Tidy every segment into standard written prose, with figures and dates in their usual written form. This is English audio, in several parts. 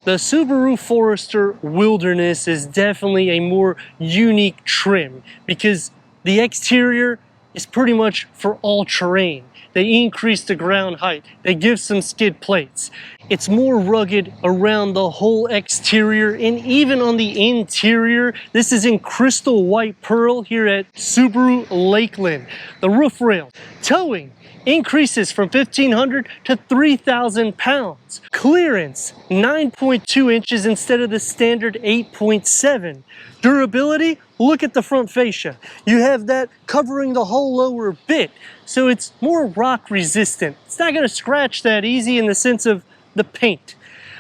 The Subaru Forester Wilderness is definitely a more unique trim because the exterior is pretty much for all terrain. They increase the ground height. They give some skid plates. It's more rugged around the whole exterior and even on the interior. This is in crystal white pearl here at Subaru Lakeland. The roof rail, towing, increases from 1,500 to 3,000 pounds. Clearance, 9.2 inches instead of the standard 8.7. Durability, look at the front fascia. You have that covering the whole lower bit, so it's more rock resistant. It's not gonna scratch that easy in the sense of the paint.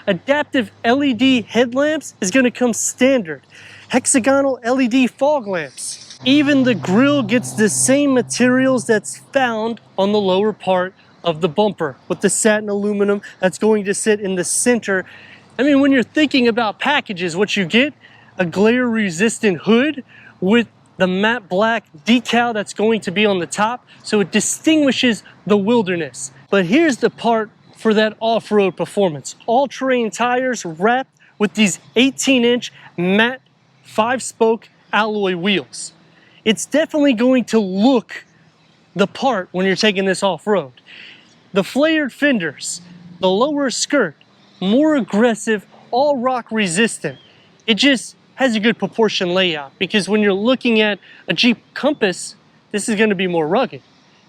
Adaptive LED headlamps is gonna come standard. Hexagonal LED fog lamps. Even the grille gets the same materials that's found on the lower part of the bumper with the satin aluminum that's going to sit in the center. I mean, when you're thinking about packages, what you get, a glare resistant hood with the matte black decal that's going to be on the top, so it distinguishes the Wilderness. But here's the part for that off-road performance. All-terrain tires wrapped with these 18-inch matte 5-spoke alloy wheels. It's definitely going to look the part when you're taking this off-road. The flared fenders, the lower skirt, more aggressive, all rock resistant. It just has a good proportion layout because when you're looking at a Jeep Compass, this is going to be more rugged.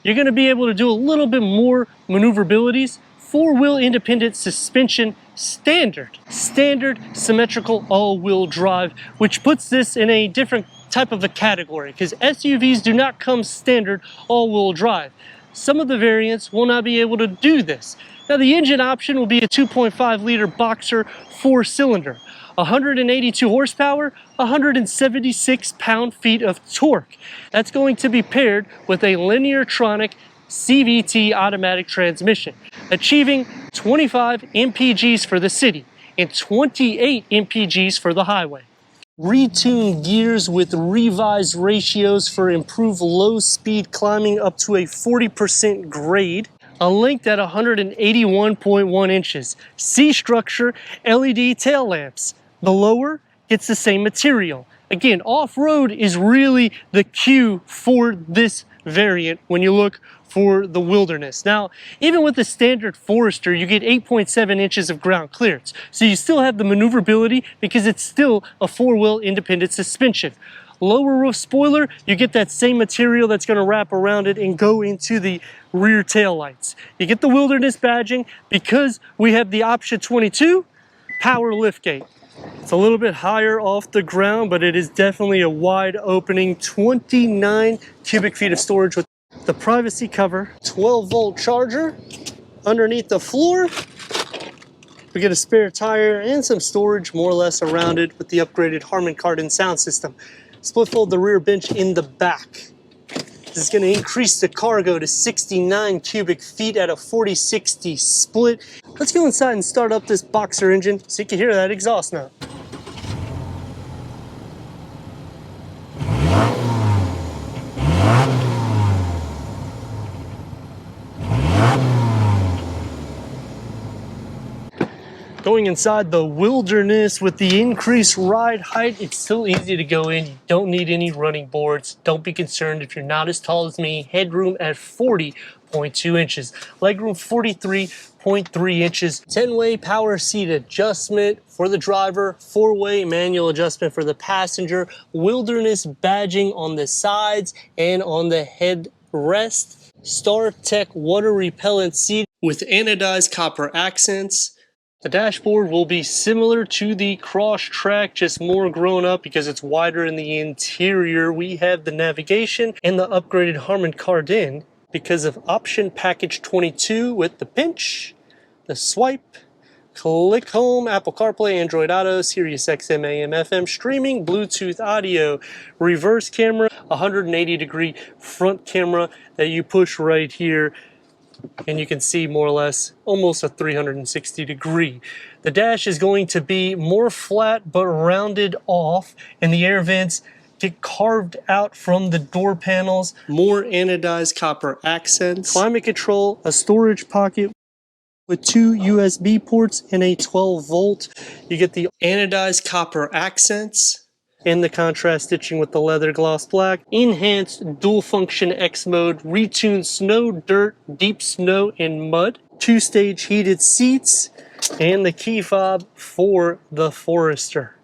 You're going to be able to do a little bit more maneuverabilities. 4-wheel independent suspension standard symmetrical all-wheel drive, which puts this in a different type of a category because SUVs do not come standard all-wheel drive. Some of the variants will not be able to do this. Now the engine option will be a 2.5 liter boxer 4-cylinder, 182 horsepower, 176 pound-feet of torque. That's going to be paired with a Lineartronic CVT automatic transmission, achieving 25 mpgs for the city and 28 mpgs for the highway. Retuned gears with revised ratios for improved low speed climbing up to a 40% grade. A length at 181.1 inches. C-structure LED tail lamps. The lower gets the same material. Again, off-road is really the cue for this variant when you look for the Wilderness. Now, even with the standard Forester, you get 8.7 inches of ground clearance. So you still have the maneuverability because it's still a 4-wheel independent suspension. Lower roof spoiler, you get that same material that's going to wrap around it and go into the rear tail lights. You get the Wilderness badging because we have the option 22 power liftgate. It's a little bit higher off the ground, but it is definitely a wide opening 29 cubic feet of storage with the privacy cover, 12-volt charger underneath the floor. We get a spare tire and some storage more or less around it with the upgraded Harman Kardon sound system. Split fold the rear bench in the back. This is going to increase the cargo to 69 cubic feet at a 40-60 split. Let's go inside and start up this boxer engine so you can hear that exhaust note. Going inside the Wilderness with the increased ride height, it's still easy to go in. You don't need any running boards. Don't be concerned if you're not as tall as me. Headroom at 40.2 inches. Legroom 43.3 inches. 10-way power seat adjustment for the driver. 4-way manual adjustment for the passenger. Wilderness badging on the sides and on the headrest. StarTech water repellent seat with anodized copper accents. The dashboard will be similar to the Crosstrek, just more grown up because it's wider in the interior. We have the navigation and the upgraded Harman Kardon because of option package 22 with the pinch, the swipe, click home, Apple CarPlay, Android Auto, Sirius XM, AM, FM, streaming, Bluetooth audio, reverse camera, 180-degree front camera that you push right here. And you can see more or less almost a 360 degree. The dash is going to be more flat but rounded off, and the air vents get carved out from the door panels. More anodized copper accents. Climate control, a storage pocket with two USB ports and a 12 volt. You get the anodized copper accents and the contrast stitching with the leather gloss black. Enhanced dual function X mode, retuned snow, dirt, deep snow, and mud. Two-stage heated seats, and the key fob for the Forester,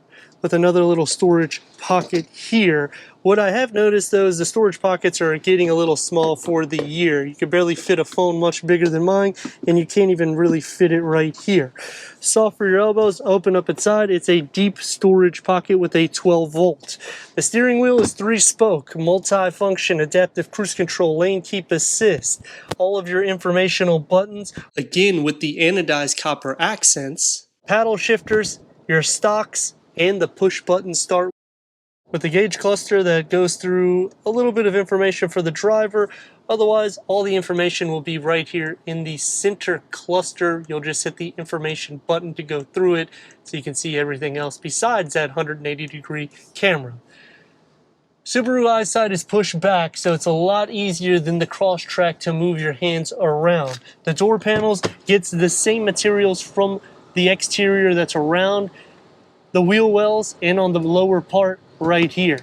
with another little storage pocket here. What I have noticed though is the storage pockets are getting a little small for the year. You can barely fit a phone much bigger than mine, and you can't even really fit it right here. Soft for your elbows, open up inside. It's a deep storage pocket with a 12 volt. The steering wheel is 3-spoke, multi-function, adaptive cruise control, lane keep assist. All of your informational buttons, again with the anodized copper accents. Paddle shifters, your stocks, and the push button start with the gauge cluster that goes through a little bit of information for the driver. Otherwise, all the information will be right here in the center cluster. You'll just hit the information button to go through it so you can see everything else besides that 180-degree camera. Subaru EyeSight is pushed back, so it's a lot easier than the cross track to move your hands around. The door panels gets the same materials from the exterior that's around the wheel wells and on the lower part right here.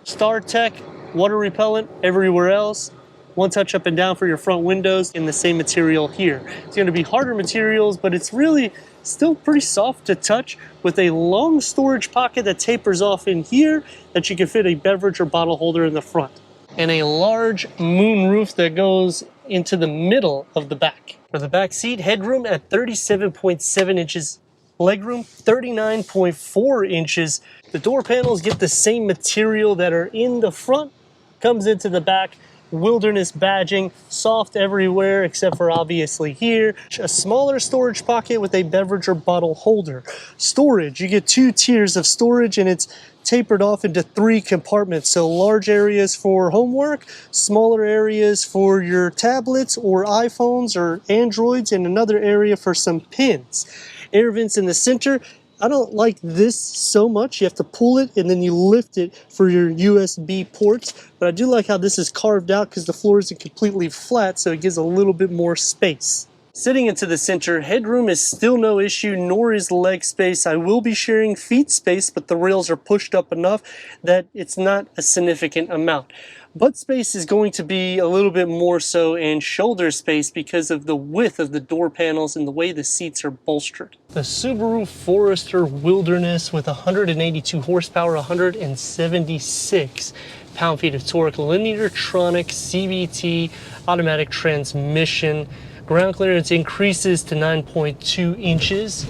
StarTech, water repellent everywhere else. One touch up and down for your front windows in the same material here. It's going to be harder materials, but it's really still pretty soft to touch, with a long storage pocket that tapers off in here that you can fit a beverage or bottle holder in the front. And a large moon roof that goes into the middle of the back. For the back seat, headroom at 37.7 inches. Legroom 39.4 inches. The door panels get the same material that are in the front, comes into the back. Wilderness badging, soft everywhere except for obviously here. A smaller storage pocket with a beverage or bottle holder. Storage, you get 2 tiers of storage, and it's tapered off into 3 compartments. So large areas for homework, smaller areas for your tablets or iPhones or Androids, and another area for some pins. Air vents in the center. I don't like this so much. You have to pull it and then you lift it for your USB ports. But I do like how this is carved out because the floor isn't completely flat, so it gives a little bit more space. Sitting into the center, headroom is still no issue, nor is leg space. I will be sharing feet space, but the rails are pushed up enough that it's not a significant amount. Butt space is going to be a little bit more so, and shoulder space because of the width of the door panels and the way the seats are bolstered. The Subaru Forester Wilderness with 182 horsepower, 176 pound-feet of torque, linear-tronic CVT automatic transmission. Ground clearance increases to 9.2 inches.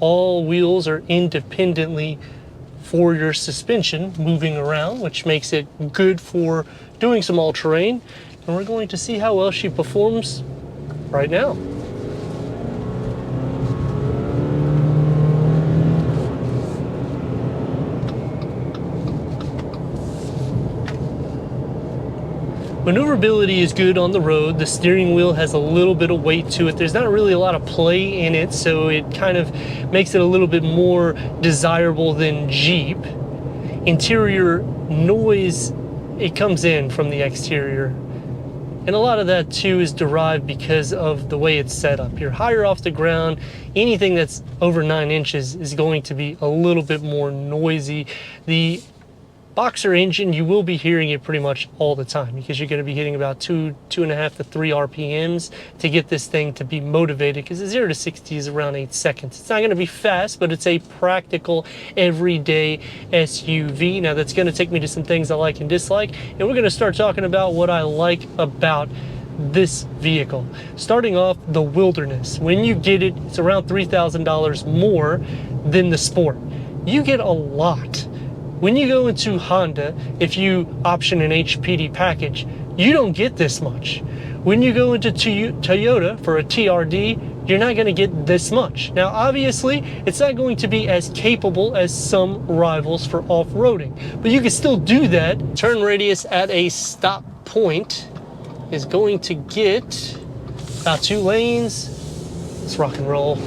All wheels are independently for your suspension moving around, which makes it good for doing some all-terrain. And we're going to see how well she performs right now. Maneuverability is good on the road. The steering wheel has a little bit of weight to it. There's not really a lot of play in it, so it kind of makes it a little bit more desirable than Jeep. Interior noise, it comes in from the exterior. And a lot of that too is derived because of the way it's set up. You're higher off the ground. Anything that's over 9 inches is going to be a little bit more noisy. The Boxer engine, you will be hearing it pretty much all the time because you're going to be hitting about 2.5 to 3 RPMs to get this thing to be motivated, because the 0 to 60 is around 8 seconds. It's not going to be fast, but it's a practical everyday SUV. Now that's going to take me to some things I like and dislike, and we're going to start talking about what I like about this vehicle. Starting off, the Wilderness. When you get it, it's around $3,000 more than the Sport. You get a lot. When you go into Honda, if you option an HPD package, you don't get this much. When you go into Toyota for a TRD, you're not going to get this much. Now, obviously, it's not going to be as capable as some rivals for off-roading, but you can still do that. Turn radius at a stop point is going to get about 2 lanes. Let's rock and roll.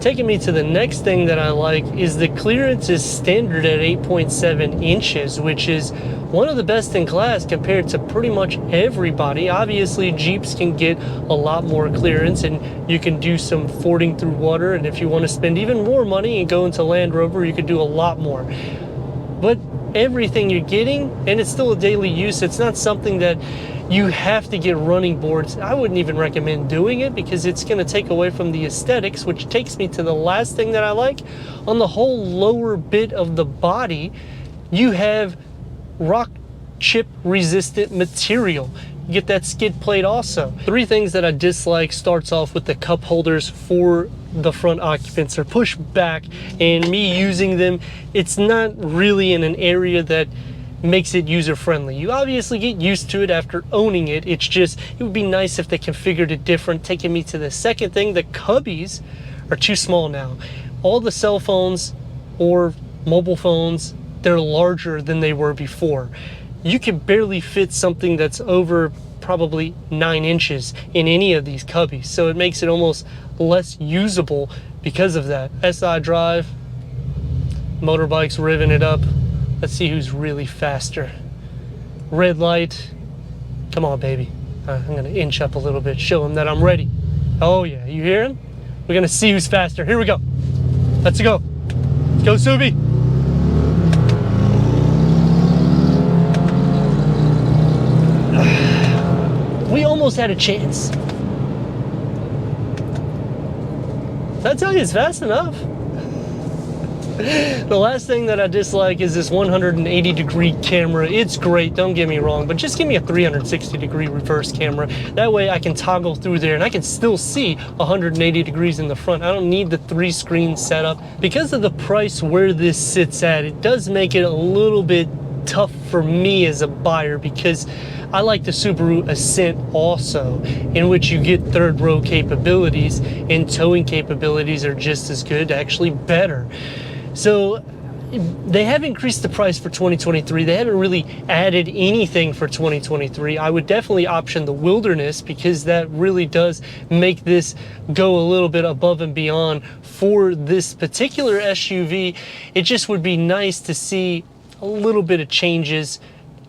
Taking me to the next thing that I like is the clearance is standard at 8.7 inches, which is one of the best in class compared to pretty much everybody. Obviously, Jeeps can get a lot more clearance and you can do some fording through water. And if you want to spend even more money and go into Land Rover, you could do a lot more. But everything you're getting, and it's still a daily use, it's not something that you have to get running boards. I wouldn't even recommend doing it because it's going to take away from the aesthetics, which takes me to the last thing that I like. On the whole lower bit of the body, you have rock chip resistant material. You get that skid plate also. Three things that I dislike starts off with the cup holders for the front occupants are pushed back, and me using them, it's not really in an area that makes it user friendly. You obviously get used to it after owning it. It's just, it would be nice if they configured it different. Taking me to the second thing, the cubbies are too small now. All the cell phones or mobile phones, they're larger than they were before. You can barely fit something that's over probably 9 inches in any of these cubbies. So it makes it almost less usable because of that. SI drive, motorbikes riving it up. Let's see who's really faster. Red light. Come on, baby. I'm gonna inch up a little bit, show him that I'm ready. Oh yeah, you hear him? We're gonna see who's faster. Here we go. Let's go. Let's go, Subi. We almost had a chance. Did I tell you it's fast enough? The last thing that I dislike is this 180-degree camera. It's great, don't get me wrong, but just give me a 360-degree reverse camera. That way I can toggle through there and I can still see 180 degrees in the front. I don't need the 3-screen setup. Because of the price where this sits at, it does make it a little bit tough for me as a buyer, because I like the Subaru Ascent also, in which you get third row capabilities, and towing capabilities are just as good, actually better. So they have increased the price for 2023. They haven't really added anything for 2023. I would definitely option the Wilderness, because that really does make this go a little bit above and beyond for this particular SUV. It just would be nice to see a little bit of changes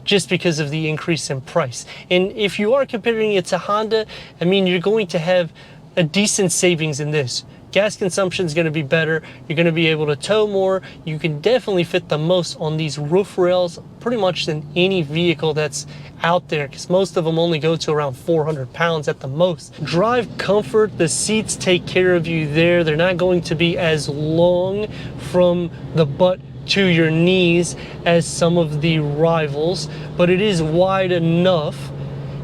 just because of the increase in price. And if you are comparing it to Honda, I mean, you're going to have a decent savings in this. Gas consumption is going to be better. You're going to be able to tow more. You can definitely fit the most on these roof rails, pretty much than any vehicle that's out there, because most of them only go to around 400 pounds at the most. Drive comfort, the seats take care of you there. They're not going to be as long from the butt to your knees as some of the rivals, but it is wide enough.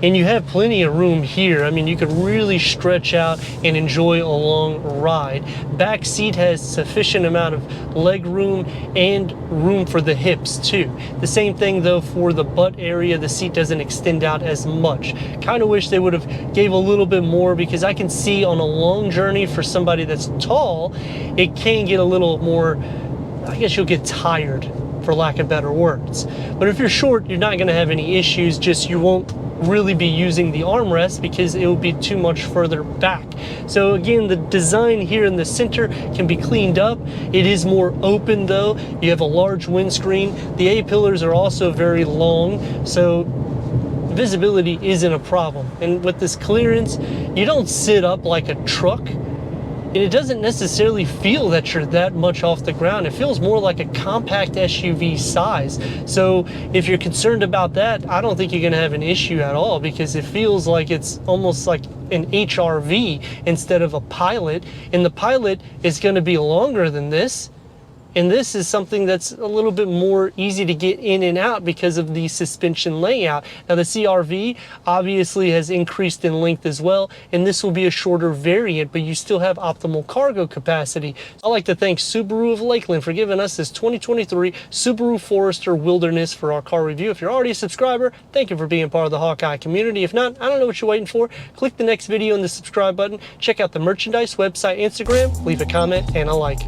And you have plenty of room here. I mean, you could really stretch out and enjoy a long ride. Back seat has sufficient amount of leg room and room for the hips too. The same thing though for the butt area, the seat doesn't extend out as much. Kind of wish they would have gave a little bit more, because I can see on a long journey for somebody that's tall, it can get a little more, I guess you'll get tired, for lack of better words. But if you're short, you're not gonna have any issues, just you won't really be using the armrest because it will be too much further back. So again, the design here in the center can be cleaned up. It is more open though. You have a large windscreen. The A-pillars are also very long, so visibility isn't a problem. And with this clearance, you don't sit up like a truck, and it doesn't necessarily feel that you're that much off the ground. It feels more like a compact SUV size. So if you're concerned about that, I don't think you're gonna have an issue at all, because it feels like it's almost like an HRV instead of a Pilot. And the Pilot is gonna be longer than this. And this is something that's a little bit more easy to get in and out because of the suspension layout. Now the CRV obviously has increased in length as well, and this will be a shorter variant, but you still have optimal cargo capacity. I'd like to thank Subaru of Lakeland for giving us this 2023 Subaru Forester Wilderness for our car review. If you're already a subscriber, thank you for being part of the Hawkeye community. If not, I don't know what you're waiting for. Click the next video and the subscribe button. Check out the merchandise, website, Instagram, leave a comment and a like.